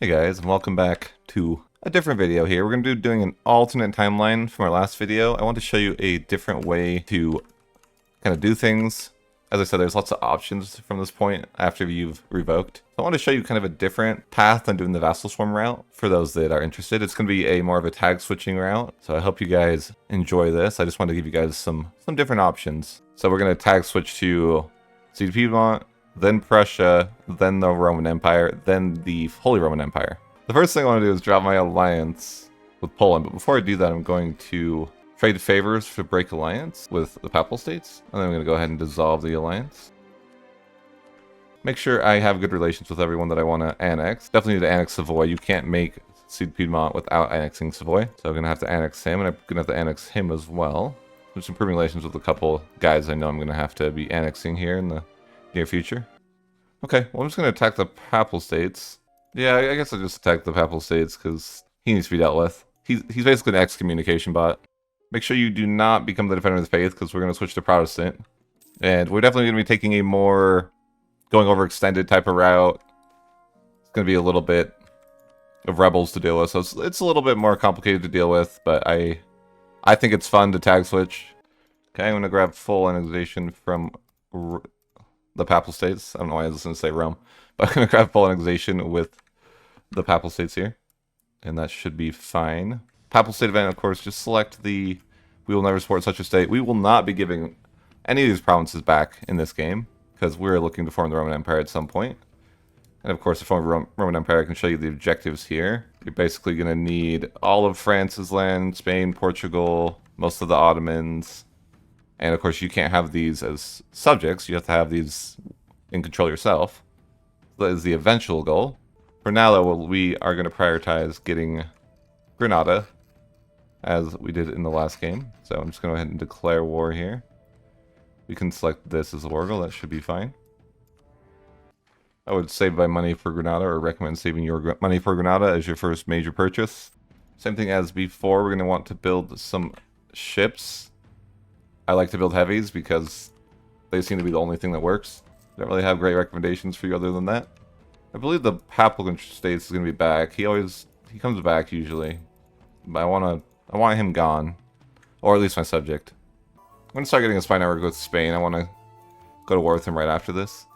Hey guys, and welcome back to a different video here. We're going to be doing an alternate timeline from our last video. I want to show you a different way to kind of do things. As I said, there's lots of options from this point after you've revoked. I want to show you kind of a different path than doing the vassal swarm route for those that are interested. It's going to be a more of a tag switching route, so I hope you guys enjoy this. I just want to give you guys some different options. So we're going to tag switch to Sardinian-Piedmont, then Prussia, then the Roman Empire, then the Holy Roman Empire. The first thing I want to do is drop my alliance with Poland, but before I do that, I'm going to trade favors to break alliance with the Papal States, and then I'm going to go ahead and dissolve the alliance. Make sure I have good relations with everyone that I want to annex. Definitely need to annex Savoy. You can't make Sardinian-Piedmont without annexing Savoy, so I'm going to have to annex him, and I'm going to have to annex him as well. There's improving relations with a couple guys I know I'm going to have to be annexing here in the near future. Okay, well, I'm just going to attack the Papal States. Yeah, I guess I'll just attack the Papal States because he needs to be dealt with. He's basically an excommunication bot. Make sure you do not become the defender of the faith because we're going to switch to Protestant. And we're definitely going to be taking a more going overextended type of route. It's going to be a little bit of rebels to deal with, so it's a little bit more complicated to deal with, but I think it's fun to tag switch. Okay, I'm going to grab full annexation from the Papal States. I don't know why I was going to say Rome, but I'm going to grab full annexation with the Papal States here, and that should be fine. Papal State event, of course, just select the we will never support such a state. We will not be giving any of these provinces back in this game because we're looking to form the Roman Empire at some point. And of course, to form a Roman Empire, I can show you the objectives here. You're basically going to need all of France's land, Spain, Portugal, most of the Ottomans. And of course, you can't have these as subjects. You have to have these in control yourself. That is the eventual goal. For now, though, we are going to prioritize getting Granada, as we did in the last game. So I'm just going to go ahead and declare war here. We can select this as a war goal. That should be fine. I would save my money for Granada, or recommend saving your money for Granada as your first major purchase. Same thing as before, we're going to want to build some ships. I like to build heavies because they seem to be the only thing that works. Don't really have great recommendations for you other than that. I believe the Papal States is going to be back. He comes back usually, but I want him gone, or at least my subject. I'm going to start getting a spy network with Spain. I want to go to war with him right after this.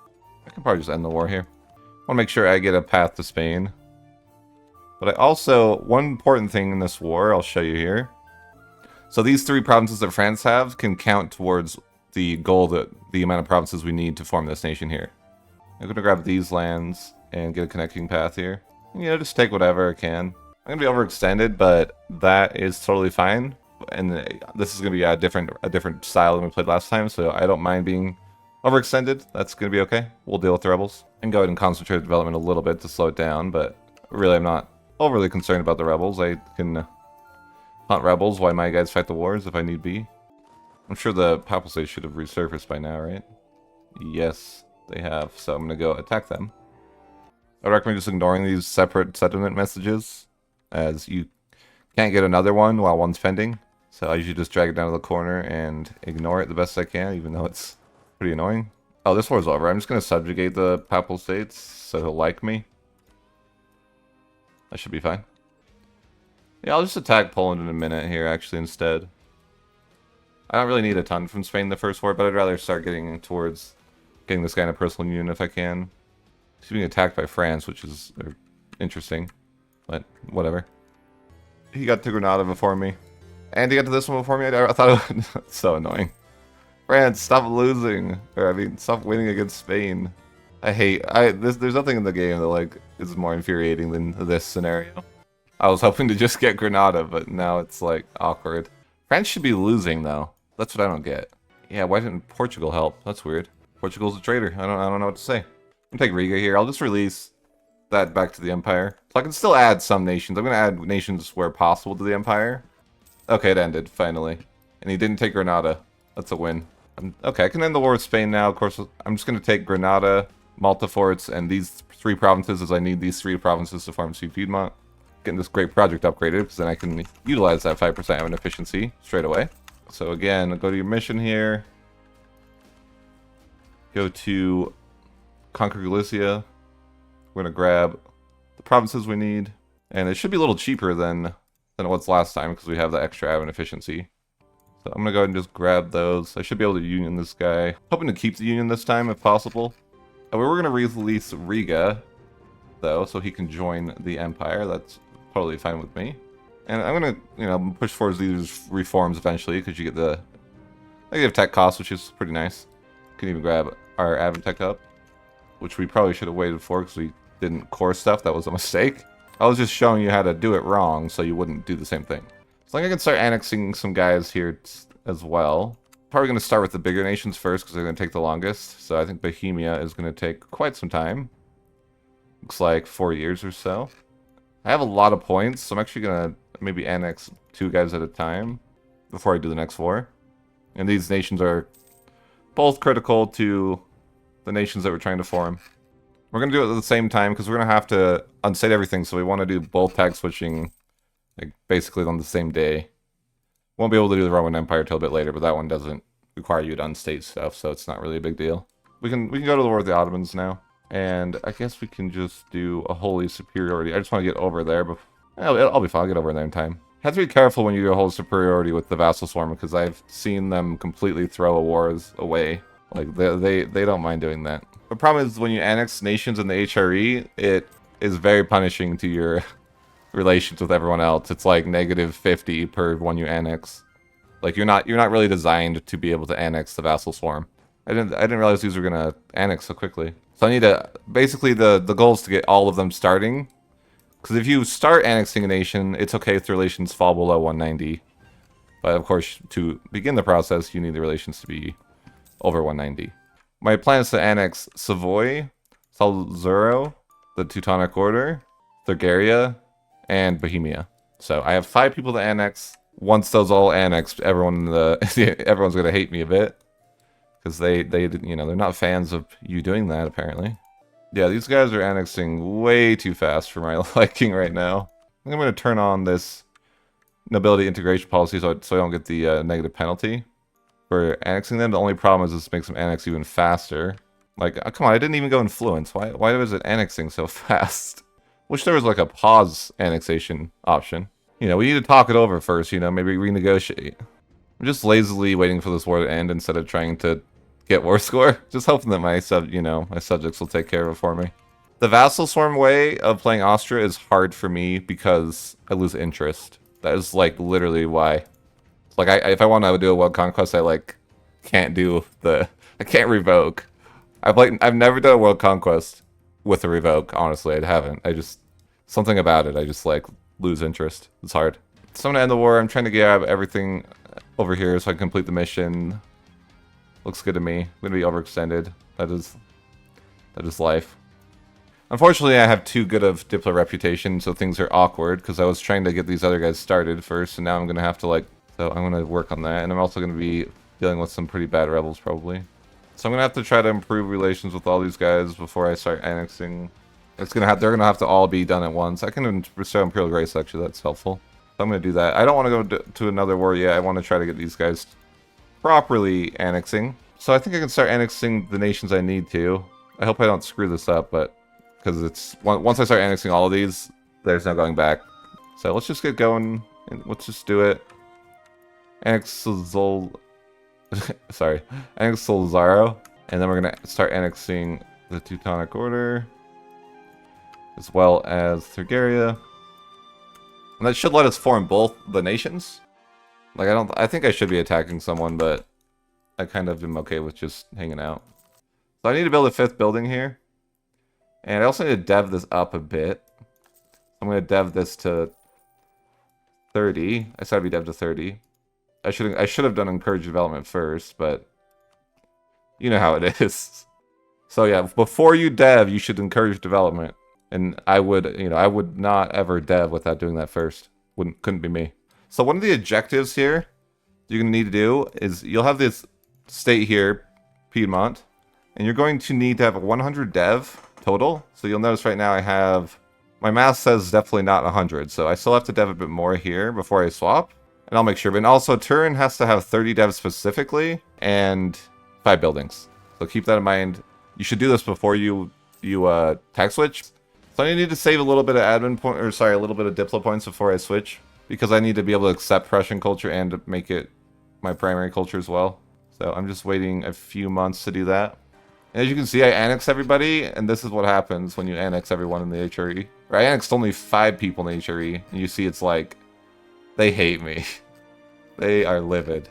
I can probably just end the war here. I want to make sure I get a path to Spain. But I also, one important thing in this war, I'll show you here. So these three provinces that France have can count towards the goal, that the amount of provinces we need to form this nation here. I'm going to grab these lands and get a connecting path here. And, just take whatever I can. I'm going to be overextended, but that is totally fine. And this is going to be a different style than we played last time, so I don't mind being overextended. That's going to be okay. We'll deal with the rebels. And go ahead and concentrate development a little bit to slow it down, but really I'm not overly concerned about the rebels. I can hunt rebels while my guys fight the wars if I need be. I'm sure the Papal States should have resurfaced by now, right? Yes, they have. So I'm going to go attack them. I recommend just ignoring these separate settlement messages, as you can't get another one while one's pending. So I usually just drag it down to the corner and ignore it the best I can, even though it's pretty annoying. Oh, this war's over. I'm just going to subjugate the Papal States so he'll like me. That should be fine. Yeah, I'll just attack Poland in a minute here, actually, instead. I don't really need a ton from Spain the first war, but I'd rather start getting towards getting this guy in a personal union if I can. He's being attacked by France, which is interesting, but whatever. He got to Granada before me. And he got to this one before me. I thought it was so annoying. France, stop losing. Or, I mean, stop winning against Spain. There's nothing in the game that, is more infuriating than this scenario. I was hoping to just get Granada, but now it's, awkward. France should be losing, though. That's what I don't get. Yeah, why didn't Portugal help? That's weird. Portugal's a traitor. I don't know what to say. I'm gonna take Riga here. I'll just release that back to the Empire. So I can still add some nations. I'm gonna add nations where possible to the Empire. Okay, it ended, finally. And he didn't take Granada. That's a win. Okay, I can end the war with Spain now. Of course, I'm just gonna take Granada, Malta forts, and these three provinces, as I need these three provinces to form Piedmont. Getting this great project upgraded, because then I can utilize that 5% of an efficiency straight away. So again, go to your mission here. Go to Conquer Galicia. We're going to grab the provinces we need. And it should be a little cheaper than it was last time because we have the extra admin efficiency. So I'm going to go ahead and just grab those. I should be able to union this guy. Hoping to keep the union this time if possible. And we were going to release Riga, though, so he can join the Empire. That's totally fine with me. And I'm going to, you know, push towards these reforms eventually because you get the negative tech cost, which is pretty nice. Can even grab our admin tech up, which we probably should have waited for because we didn't core stuff. That was a mistake. I was just showing you how to do it wrong so you wouldn't do the same thing. So I think I can start annexing some guys here as well. Probably going to start with the bigger nations first because they're going to take the longest. So I think Bohemia is going to take quite some time. Looks like 4 years or so. I have a lot of points, so I'm actually going to maybe annex 2 guys at a time before I do the next war. And these nations are both critical to the nations that we're trying to form. We're going to do it at the same time because we're going to have to unstate everything, so we want to do both tag switching like basically on the same day. Won't be able to do the Roman Empire till a bit later, but that one doesn't require you to unstate stuff, so it's not really a big deal. We can go to the war with the Ottomans now, and I guess we can just do a holy superiority. I just want to get over there, but I'll be fine. I'll get over there in time. Have to be careful when you do a holy superiority with the vassal swarm because I've seen them completely throw wars away. Like they don't mind doing that. The problem is when you annex nations in the HRE, it is very punishing to your relations with everyone else. It's like -50 per one you annex. Like you're not really designed to be able to annex the vassal swarm. I didn't realize these were gonna annex so quickly. So I need to basically the goal is to get all of them starting. Because if you start annexing a nation, it's okay if the relations fall below 190. But of course, to begin the process, you need the relations to be over 190. My plan is to annex Savoy, Salzburgo, the Teutonic Order, Bulgaria, and Bohemia. So I have 5 people to annex. Once those all annexed, everyone's gonna hate me a bit because they you know, they're not fans of you doing that apparently. Yeah, these guys are annexing way too fast for my liking right now. I think I'm gonna turn on this nobility integration policy so I don't get the negative penalty for annexing them. The only problem is this makes them annex even faster. Like, come on, I didn't even go influence. Why was it annexing so fast? Wish there was like a pause annexation option. You know, we need to talk it over first, you know, maybe renegotiate. I'm just lazily waiting for this war to end instead of trying to get war score. Just hoping that my subjects will take care of it for me. The vassal swarm way of playing Austria is hard for me because I lose interest. That is like literally why. Like if I want to do a world conquest, I can't revoke. I've never done a world conquest with a revoke. Honestly, I haven't. Something about it. I just like lose interest. It's hard. So I'm gonna end the war. I'm trying to grab everything over here so I can complete the mission. Looks good to me. I'm gonna be overextended. That is life. Unfortunately, I have too good of Diplo reputation, so things are awkward because I was trying to get these other guys started first, and now I'm gonna have to so I'm gonna work on that, and I'm also gonna be dealing with some pretty bad rebels probably. So I'm gonna have to try to improve relations with all these guys before I start annexing. They're gonna have to all be done at once. I can restore Imperial Grace actually. That's helpful. So I'm gonna do that. I don't want to go to another war yet. I want to try to get these guys properly annexing. So I think I can start annexing the nations I need to. I hope I don't screw this up, but because once I start annexing all of these, there's no going back. So let's just get going and let's just do it. Annex Annex Solzaro, and then we're gonna start annexing the Teutonic Order as well as Bulgaria. And that should let us form both the nations. Like I think I should be attacking someone, but I kind of am okay with just hanging out. So I need to build a 5th building here. And I also need to dev this up a bit. I'm going to dev this to 30. I said it'd be dev to 30. I should have done encourage development first, but you know how it is. So yeah, before you dev, you should encourage development. And I would not ever dev without doing that first. Couldn't be me. So one of the objectives here you're going to need to do is you'll have this state here, Piedmont, and you're going to need to have 100 dev total. So you'll notice right now I have, my math says definitely not 100, so I still have to dev a bit more here before I swap, and I'll make sure. But also Turin has to have 30 devs specifically and 5 buildings. So keep that in mind. You should do this before you tag switch. So I need to save a little bit of admin point, or sorry, a little bit of diplo points before I switch, because I need to be able to accept Prussian culture and to make it my primary culture as well. So I'm just waiting a few months to do that. And as you can see, I annexed everybody, and this is what happens when you annex everyone in the HRE. Or I annexed only 5 people in the HRE, and you see it's like, they hate me. They are livid.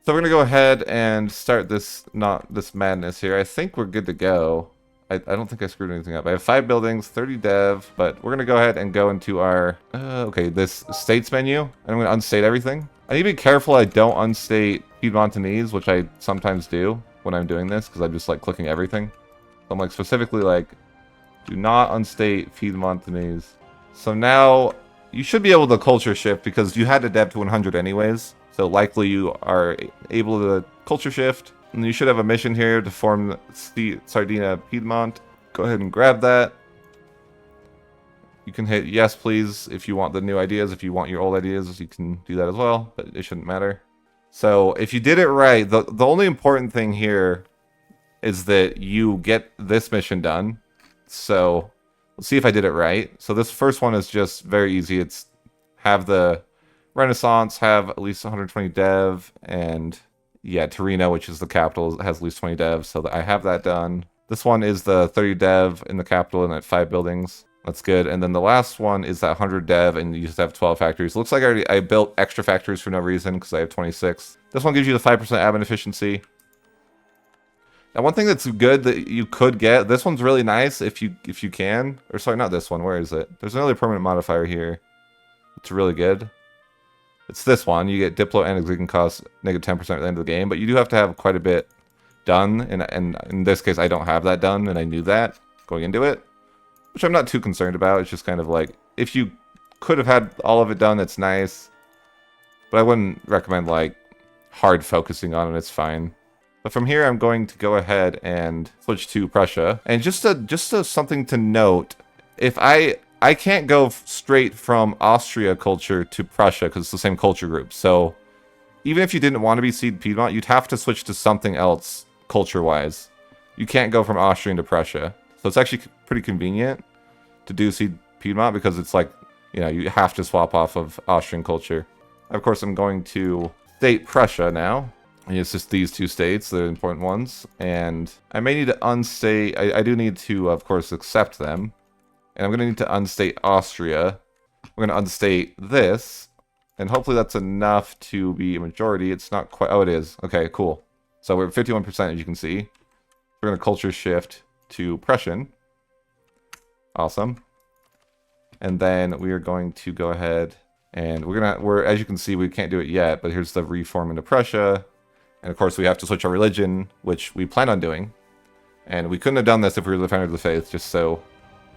So we're gonna go ahead and start this madness here. I think we're good to go. I don't think I screwed anything up. I have 5 buildings, 30 dev, but we're gonna go ahead and go into our okay, this states menu, and I'm gonna unstate everything. I need to be careful I don't unstate Piedmontanese, which I sometimes do when I'm doing this, because I'm just like clicking everything. So I'm like specifically like, do not unstate Piedmontanese. So now you should be able to culture shift because you had to dev to 100 anyways. So likely you are able to culture shift. And you should have a mission here to form the Sardinia-Piedmont. Go ahead and grab that. You can hit yes please if you want the new ideas. If you want your old ideas, you can do that as well, but it shouldn't matter. So if you did it right, the only important thing here is that you get this mission done. So let's see if I did it right. So this first one is just very easy. It's have the Renaissance, have at least 120 dev, and yeah, Torino, which is the capital, has at least 20 dev, so I have that done. This one is the 30 dev in the capital and at 5 buildings. That's good. And then the last one is that 100 dev, and you just have 12 factories. Looks like I built extra factories for no reason because I have 26. This one gives you the 5% admin efficiency. Now, one thing that's good that you could get, this one's really nice if you can. Or sorry, not this one. Where is it? There's another permanent modifier here. It's really good. It's this one. You get Diplo annexing costs -10% at the end of the game, but you do have to have quite a bit done. And in this case, I don't have that done, and I knew that going into it, which I'm not too concerned about. It's just kind of like, if you could have had all of it done, it's nice. But I wouldn't recommend like hard focusing on it. It's fine. But from here, I'm going to go ahead and switch to Prussia. And just something to note, if I can't go straight from Austria culture to Prussia because it's the same culture group. So even if you didn't want to be Seed Piedmont, you'd have to switch to something else culture-wise. You can't go from Austrian to Prussia. So it's actually pretty convenient to do Seed Piedmont because it's like, you know, you have to swap off of Austrian culture. Of course, I'm going to state Prussia now. And it's just these 2 states, the important ones. And I may need to unstate, I do need to, of course, accept them. And I'm going to need to unstate Austria. We're going to unstate this. And hopefully that's enough to be a majority. It's not quite... Oh, it is. Okay, cool. So we're at 51%, as you can see. We're going to culture shift to Prussian. Awesome. And then we are going to go ahead and we're as you can see, we can't do it yet, but here's the reform into Prussia. And of course, we have to switch our religion, which we plan on doing. And we couldn't have done this if we were the defender of the faith, just so...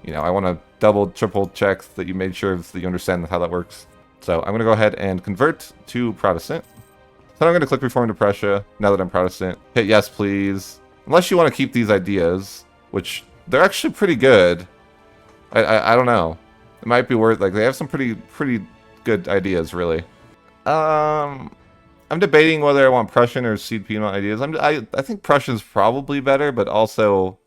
You know, I want to double, triple check that you made sure that you understand how that works. So I'm going to go ahead and convert to Protestant. So I'm going to click Reform to Prussia now that I'm Protestant. Hit yes, please. Unless you want to keep these ideas, which they're actually pretty good. I don't know. It might be worth, like, they have some pretty good ideas, really. I'm debating whether I want Prussian or Seed Piedmont ideas. I think Prussian's probably better, but also...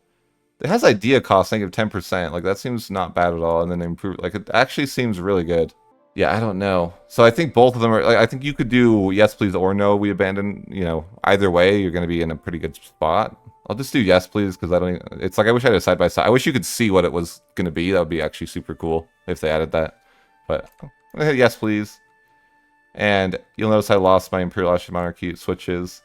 It has idea cost, I think, of 10%. Like, that seems not bad at all. And then improve, like, it actually seems really good. Yeah, I don't know. So I think both of them are, like, I think you could do yes, please, or no, we abandon. You know, either way, you're going to be in a pretty good spot. I'll just do yes, please, because I don't even, it's like, I wish I had a side by side. I wish you could see what it was going to be. That would be actually super cool if they added that. But I'm going to hit yes, please. And you'll notice I lost my Imperial Austrian monarchy. It switches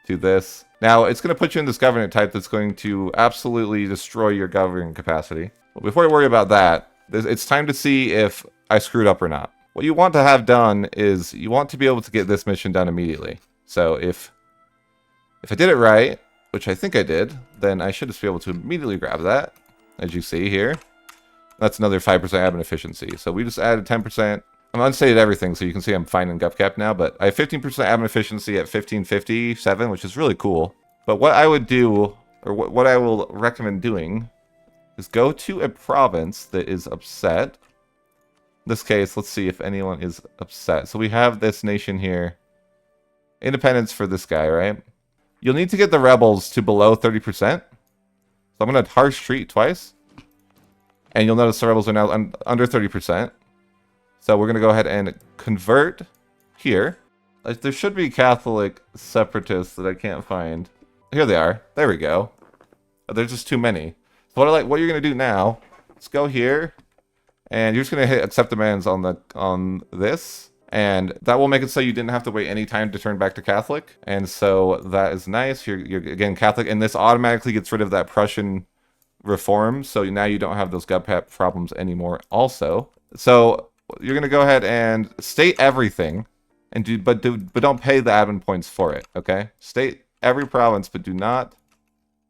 to this. Now, it's going to put you in this government type that's going to absolutely destroy your governing capacity. But before you worry about that, it's time to see if I screwed up or not. What you want to have done is you want to be able to get this mission done immediately. So if I did it right, which I think I did, then I should just be able to immediately grab that, as you see here. That's another 5% admin efficiency. So we just added 10%. I'm unstated everything, so you can see I'm fine in GovCap now, but I have 15% admin efficiency at 1557, which is really cool. But what I would do, or what I will recommend doing, is go to a province that is upset. In this case, let's see if anyone is upset. So we have this nation here. Independence for this guy, right? You'll need to get the rebels to below 30%. So I'm going to harsh treat twice. And you'll notice the rebels are now under 30%. So we're going to go ahead and convert here. There should be Catholic separatists that I can't find. Here they are. There we go. There's just too many. So what you're going to do now, let's go here. And you're just going to hit accept demands on this. And that will make it so you didn't have to wait any time to turn back to Catholic. And so that is nice. You're again Catholic. And this automatically gets rid of that Prussian reform. So now you don't have those GovPap problems anymore also. So you're going to go ahead and state everything. But don't pay the admin points for it, okay? State every province, but do not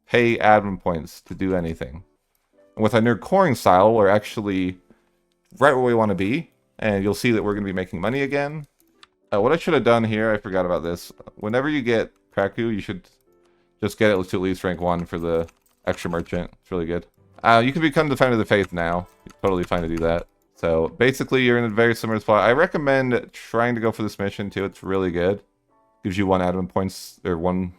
pay admin points to do anything. And with our new coring style, we're actually right where we want to be. And you'll see that we're going to be making money again. What I should have done here, I forgot about this. Whenever you get Krakow, you should just get it to at least rank 1 for the extra merchant. It's really good. You can become Defender of the Faith now. You're totally fine to do that. So basically, you're in a very similar spot. I recommend trying to go for this mission too. It's really good. Gives you 1 admin points, or one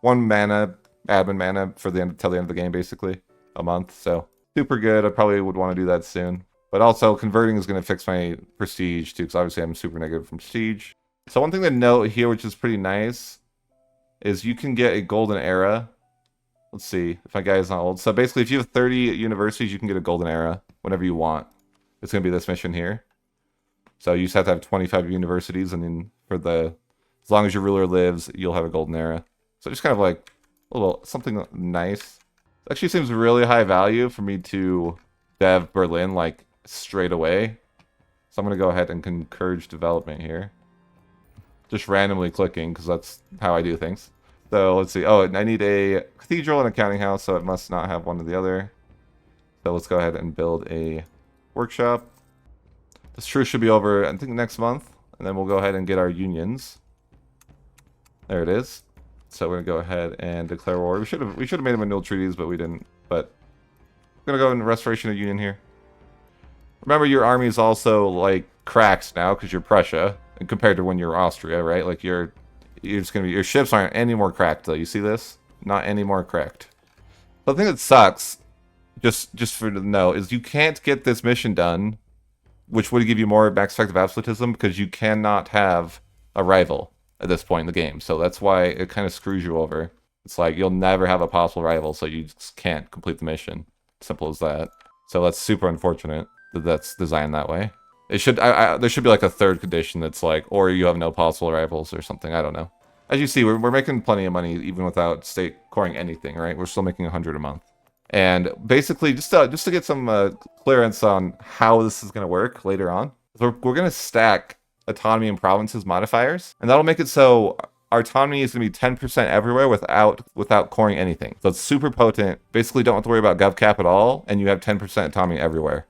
mana, admin mana for the end till the end of the game, basically. A month. So super good. I probably would want to do that soon. But also, converting is going to fix my prestige too, because obviously I'm super negative from prestige. So one thing to note here, which is pretty nice, is you can get a golden era. Let's see if my guy is not old. So basically, if you have 30 universities, you can get a golden era whenever you want. It's going to be this mission here. So you just have to have 25 universities, and then as long as your ruler lives, you'll have a golden era. So just kind of like a little something nice. It actually seems really high value for me to dev Berlin like straight away. So I'm going to go ahead and encourage development here. Just randomly clicking, because that's how I do things. So let's see. Oh, I need a cathedral and a counting house, so it must not have one or the other. So let's go ahead and build a workshop. This truce should be over, I think, next month, and then we'll go ahead and get our unions. There it is. So we're gonna go ahead and declare war. We should have made them annual treaties, but we didn't. But we're gonna go in restoration of union here. Remember, your army is also like cracked now because you're Prussia, and compared to when you're Austria, right? Like you're just gonna be, your ships aren't any more cracked though. You see this? Not any more cracked. The thing that sucks, just for the note, is you can't get this mission done, which would give you more max effective absolutism, because you cannot have a rival at this point in the game. So that's why it kind of screws you over. It's like you'll never have a possible rival, so you just can't complete the mission. Simple as that. So that's super unfortunate that that's designed that way. It should there should be like a third condition that's like, or you have no possible rivals or something. I don't know. As you see, we're making plenty of money even without state coring anything, right? We're still making 100 a month. And basically, just to get some clearance on how this is going to work later on, we're going to stack autonomy and provinces modifiers, and that'll make it so our autonomy is going to be 10% everywhere without coring anything. So it's super potent. Basically, don't have to worry about GovCap at all, and you have 10% autonomy everywhere.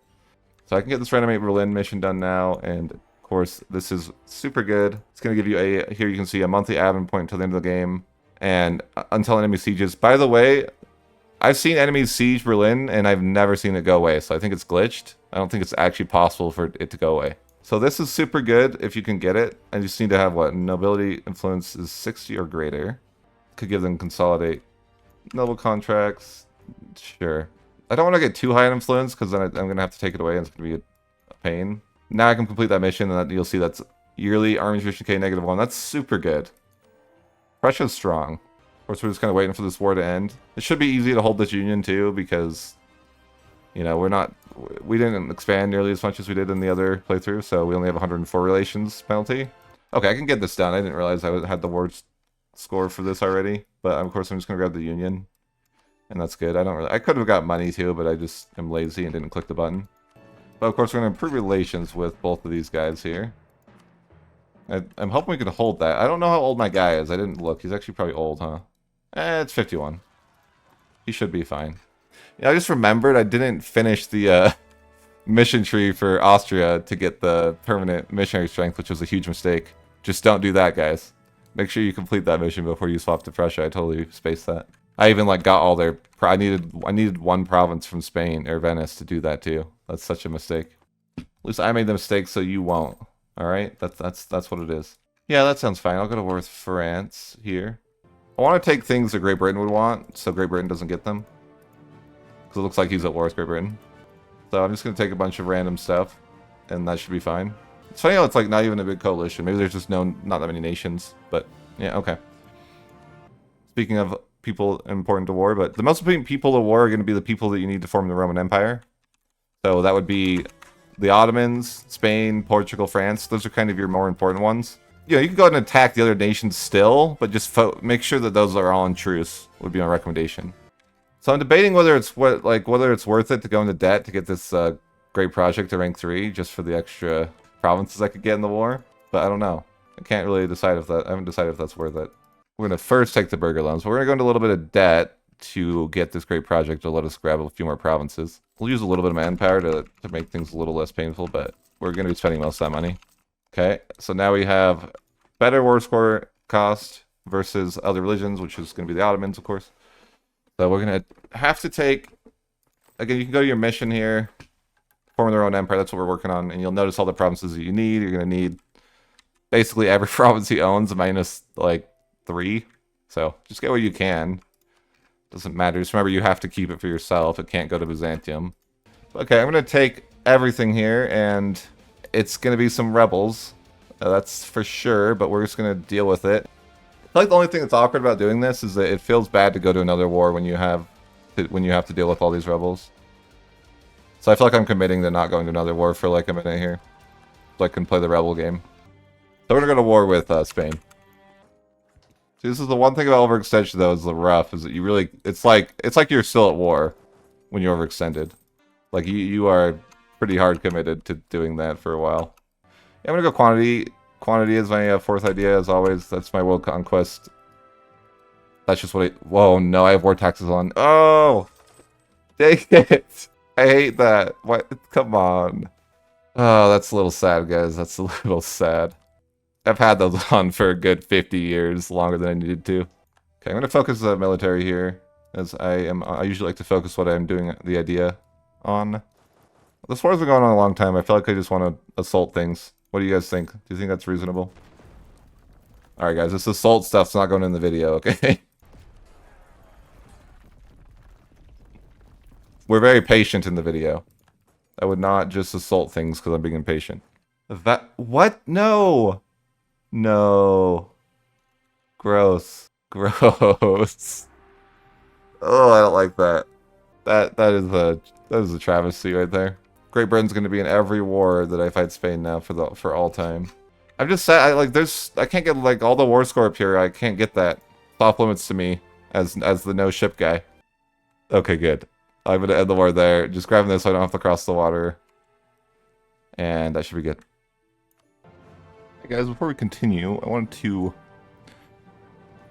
So I can get this Renovate Berlin mission done now, and of course, this is super good. It's going to give you here you can see a monthly admin point until the end of the game, and until enemy sieges. By the way, I've seen enemies siege Berlin, and I've never seen it go away, so I think it's glitched. I don't think it's actually possible for it to go away. So this is super good if you can get it. I just need to have, what, nobility influence is 60 or greater. Could give them consolidate noble contracts. Sure. I don't want to get too high in influence, because then I'm going to have to take it away, and it's going to be a pain. Now I can complete that mission, and you'll see that's yearly armies mission K -1. That's super good. Prussia's strong. Of course, we're just kind of waiting for this war to end. It should be easy to hold this union too, because, you know, we didn't expand nearly as much as we did in the other playthrough, so we only have 104 relations penalty. Okay, I can get this done. I didn't realize I had the war score for this already, but of course I'm just gonna grab the union, and that's good. I could have got money too, but I just am lazy and didn't click the button. But of course we're gonna improve relations with both of these guys here. I'm hoping we can hold that. I don't know how old my guy is. I didn't look. He's actually probably old, huh? It's 51. He should be fine. Yeah, I just remembered I didn't finish the mission tree for Austria to get the permanent missionary strength, which was a huge mistake. Just don't do that, guys. Make sure you complete that mission before you swap to Prussia. I totally spaced that. I even like got all their... I needed one province from Spain or Venice to do that too. That's such a mistake. At least I made the mistake, so you won't. All right, that's what it is. Yeah, that sounds fine. I'll go to war with France here. I want to take things that Great Britain would want, so Great Britain doesn't get them. Because it looks like he's at war with Great Britain. So I'm just going to take a bunch of random stuff, and that should be fine. It's funny how it's like not even a big coalition. Maybe there's just not that many nations, but yeah, okay. Speaking of people important to war, but the most important people to war are going to be the people that you need to form the Roman Empire. So that would be the Ottomans, Spain, Portugal, France. Those are kind of your more important ones. You know, you can go ahead and attack the other nations still, but just make sure that those are all in truce would be my recommendation. So I'm debating whether it's whether it's worth it to go into debt to get this great project to rank 3 just for the extra provinces I could get in the war. But I don't know. I can't really decide if that. I haven't decided if that's worth it. We're gonna first take the burger loans, but we're gonna go into a little bit of debt to get this great project to let us grab a few more provinces. We'll use a little bit of manpower to make things a little less painful, but we're gonna be spending most of that money. Okay, so now we have better war score cost versus other religions, which is gonna be the Ottomans, of course. So we're gonna have to take. Again, you can go to your mission here, form their own empire. That's what we're working on, and you'll notice all the provinces that you need. You're gonna need basically every province he owns minus like 3. So just get what you can. Doesn't matter. Just remember, you have to keep it for yourself. It can't go to Byzantium. Okay, I'm gonna take everything here, and it's gonna be some rebels. That's for sure. But we're just gonna deal with it. I feel like the only thing that's awkward about doing this is that it feels bad to go to another war when you have to deal with all these rebels. So I feel like I'm committing to not going to another war for like a minute here, so I can play the rebel game. So we're gonna go to war with Spain. See, this is the one thing about overextension though, is the rough, is that you really, it's like you're still at war when you're overextended. Like you are pretty hard committed to doing that for a while. Yeah, I'm gonna go quantity. Quantity is my fourth idea, as always. That's my world conquest. That's just what I... Whoa, no, I have war taxes on. Oh! Dang it! I hate that. What? Come on. Oh, that's a little sad, guys. That's a little sad. I've had those on for a good 50 years, longer than I needed to. Okay, I'm going to focus the military here, as I usually like to focus what I'm doing the idea on. This war's been going on a long time. I feel like I just want to assault things. What do you guys think? Do you think that's reasonable? Alright guys, this assault stuff's not going in the video, okay? We're very patient in the video. I would not just assault things because I'm being impatient. What? No! No. Gross. Gross. Oh, I don't like that. That is a travesty right there. Great Britain's going to be in every war that I fight Spain now for all time. I'm just sad. I can't get like all the war score up here. I can't get that. Off limits to me as the no ship guy. Okay, good. I'm gonna end the war there. Just grabbing this so I don't have to cross the water, and that should be good. Hey guys, before we continue, I wanted to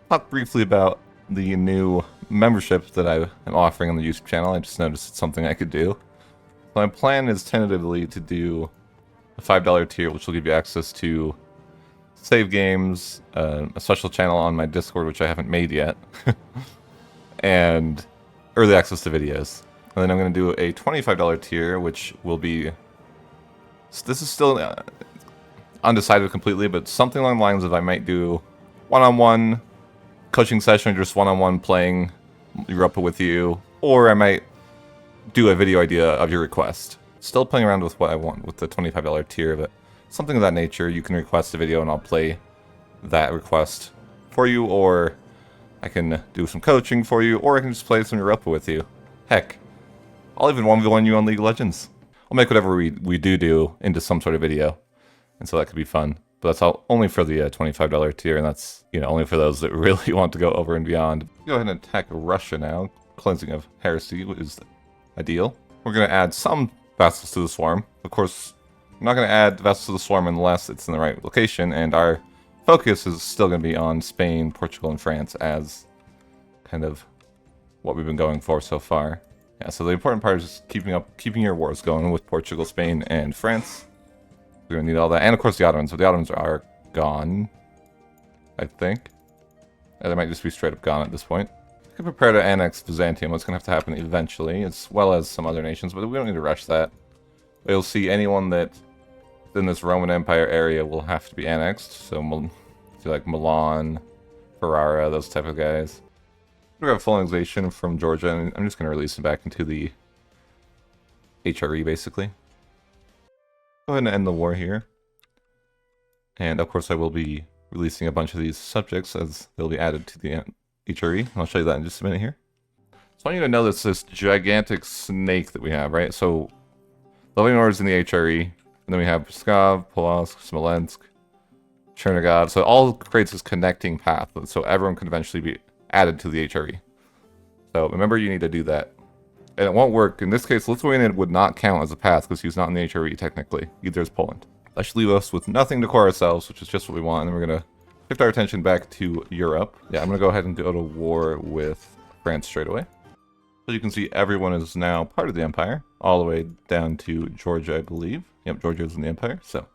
talk briefly about the new membership that I am offering on the YouTube channel. I just noticed it's something I could do. So my plan is tentatively to do a $5 tier, which will give you access to save games, a special channel on my Discord, which I haven't made yet, and early access to videos. And then I'm going to do a $25 tier, which will be... This is still undecided completely, but something along the lines of I might do one-on-one coaching session, or just one-on-one playing Europa with you, or I might do a video idea of your request. Still playing around with what I want with the $25 tier, but something of that nature. You can request a video and I'll play that request for you, or I can do some coaching for you, or I can just play some Europa with you. Heck, I'll even 1v1 you on League of Legends. I'll make whatever we do into some sort of video, and so that could be fun. But that's all, only for the $25 tier, and that's, you know, only for those that really want to go over and beyond. Go ahead and attack Russia now. Cleansing of heresy is ideal. We're going to add some vassals to the swarm. Of course, I'm not going to add vassals to the swarm unless it's in the right location, and our focus is still going to be on Spain, Portugal, and France as kind of what we've been going for so far. Yeah, so the important part is just keeping your wars going with Portugal, Spain, and France. We're going to need all that. And of course the Ottomans, but the Ottomans are gone, I think. Yeah, they might just be straight up gone at this point. We can prepare to annex Byzantium. What's going to have to happen eventually, as well as some other nations, but we don't need to rush that. But you'll see anyone that in this Roman Empire area will have to be annexed. So like Milan, Ferrara, those type of guys. We have full annexation from Georgia, and I'm just going to release them back into the HRE, basically. Go ahead and end the war here. And of course I will be releasing a bunch of these subjects as they'll be added to the HRE. I'll show you that in just a minute here. So I want you to notice this gigantic snake that we have, right? So Lebanon is in the HRE, and then we have Pskov, Polotsk, Smolensk, Chernigov. So it all creates this connecting path, so everyone can eventually be added to the HRE. So remember, you need to do that. And it won't work. In this case, Lithuania would not count as a path because he's not in the HRE technically. Either is Poland. That should leave us with nothing to core ourselves, which is just what we want. And then we're going to shift our attention back to Europe. Yeah, I'm going to go ahead and go to war with France straight away. So you can see everyone is now part of the empire, all the way down to Georgia, I believe. Yep, Georgia is in the empire, so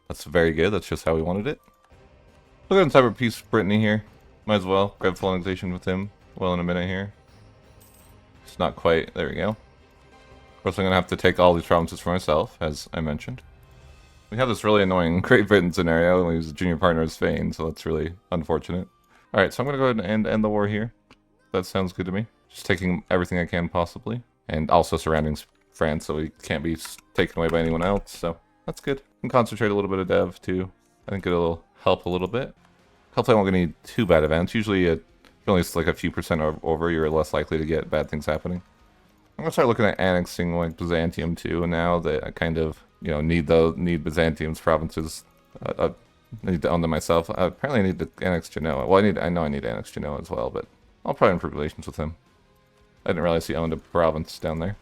that's very good. That's just how we wanted it. We'll go ahead and cyber peace Brittany here. Might as well grab full annexation with him well in a minute here. It's not quite. There we go. Of course, I'm going to have to take all these provinces for myself, as I mentioned. We have this really annoying Great Britain scenario, and we use a junior partner as Spain, so that's really unfortunate. Alright, so I'm going to go ahead and end the war here. That sounds good to me. Just taking everything I can possibly. And also surrounding France, so we can't be taken away by anyone else, so that's good. And concentrate a little bit of dev, too. I think it'll help a little bit. Hopefully I won't get any too bad events. Usually, if you're only like a few percent over, you're less likely to get bad things happening. I'm going to start looking at annexing like Byzantium, too, now that I kind of, you know, need Byzantium's provinces. I need to own them myself. Apparently I need to annex Genoa. Well, I know I need to annex Genoa as well, but I'll probably improve relations with him. I didn't realize he owned a province down there.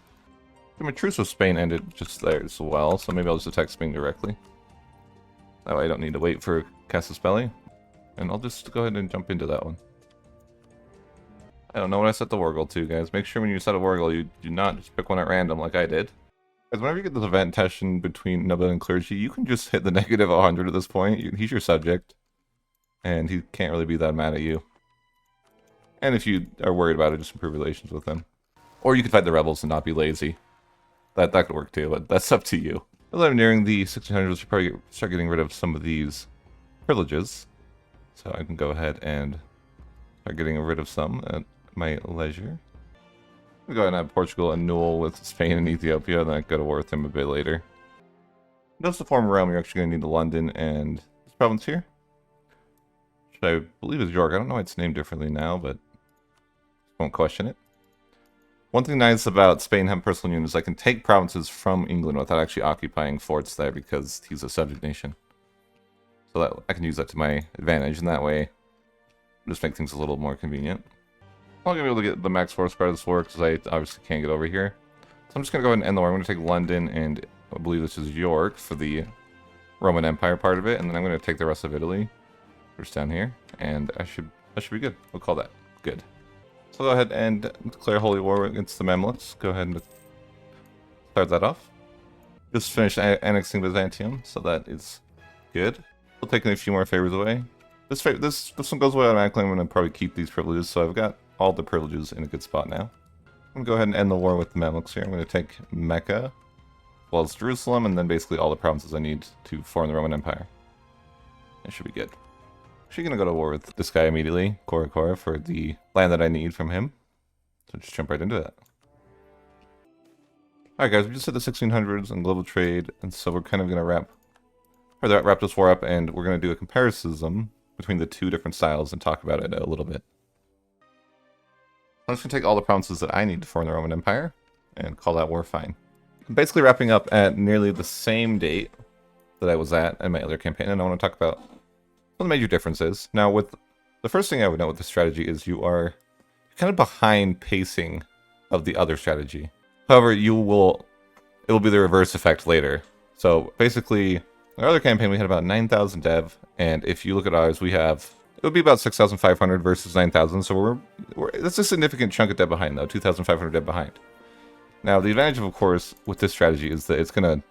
My truce with Spain ended just there as well, so maybe I'll just attack Spain directly. That way I don't need to wait for Casus Belli. And I'll just go ahead and jump into that one. I don't know what I set the war goal to, guys. Make sure when you set a war goal, you do not just pick one at random like I did. Because whenever you get this event tension between nobility and clergy, you can just hit the negative 100 at this point. He's your subject. And he can't really be that mad at you. And if you are worried about it, just improve relations with them. Or you could fight the rebels and not be lazy. That could work too, but that's up to you. As I'm nearing the 1600s, we should probably start getting rid of some of these privileges. So I can go ahead and start getting rid of some at my leisure. We'll go ahead and have Portugal annul with Spain and Ethiopia, and then I go to war with them a bit later. Just to form a realm, you're actually going to need London and this province here. Which I believe is York. I don't know why it's named differently now, but won't question it. One thing nice about Spain having personal union is I can take provinces from England without actually occupying forts there because he's a subject nation. So that I can use that to my advantage, and that way just make things a little more convenient. I'm not going to be able to get the max force part of this war because I obviously can't get over here. So I'm just going to go ahead and end the war. I'm going to take London and I believe this is York for the Roman Empire part of it, and then I'm going to take the rest of Italy. Just down here, and that should be good. We'll call that good. So go ahead and declare holy war against the Mamluks. Go ahead and start that off. Just finished annexing Byzantium, so that is good. We'll take a few more favors away. This one goes away automatically. I'm going to probably keep these privileges, so I've got all the privileges in a good spot now. I'm going to go ahead and end the war with the Mamluks here. I'm going to take Mecca, as well as Jerusalem, and then basically all the provinces I need to form the Roman Empire. It should be good. Actually going to go to war with this guy immediately, Cora, for the land that I need from him. So just jump right into that. Alright guys, we just hit the 1600s on global trade, and so we're kind of going to wrap this war up, and we're going to do a comparison between the two different styles and talk about it a little bit. I'm just going to take all the provinces that I need to form the Roman Empire, and call that war fine. I'm basically wrapping up at nearly the same date that I was at in my other campaign, and I want to talk about some of the major differences. Now, with the first thing I would note with this strategy is you're kind of behind pacing of the other strategy. However, it will be the reverse effect later. So basically, in our other campaign we had about 9,000 dev, and if you look at ours, it would be about 6,500 versus 9,000. So that's a significant chunk of dev behind, though, 2,500 dev behind. Now, the advantage, of course, with this strategy is that it's going to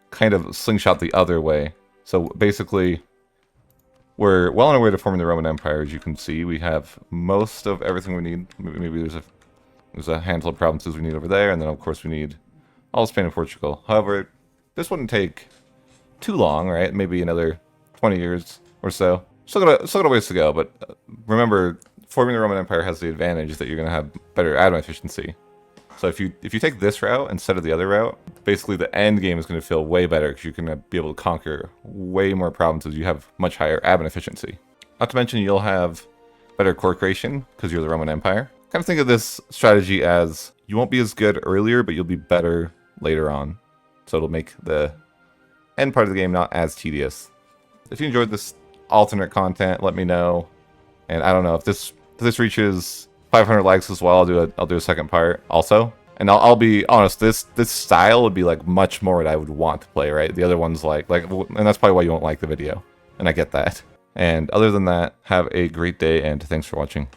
kind of slingshot the other way. So basically, we're well on our way to forming the Roman Empire. As you can see, we have most of everything we need. Maybe there's a handful of provinces we need over there, and then of course we need all of Spain and Portugal. However, this wouldn't take too long, right? Maybe another 20 years or so. Still got a ways to go, but remember, forming the Roman Empire has the advantage that you're going to have better atom efficiency. So if you take this route instead of the other route, basically the end game is going to feel way better because you're going to be able to conquer way more provinces. You have much higher admin efficiency. Not to mention you'll have better core creation because you're the Roman Empire. Kind of think of this strategy as you won't be as good earlier, but you'll be better later on. So it'll make the end part of the game not as tedious. If you enjoyed this alternate content, let me know. And I don't know if this reaches 500 likes as well. I'll do a second part also. And I'll be honest, this style would be like much more what I would want to play, right? The other one's like, and that's probably why you won't like the video. And I get that. And other than that, have a great day and thanks for watching.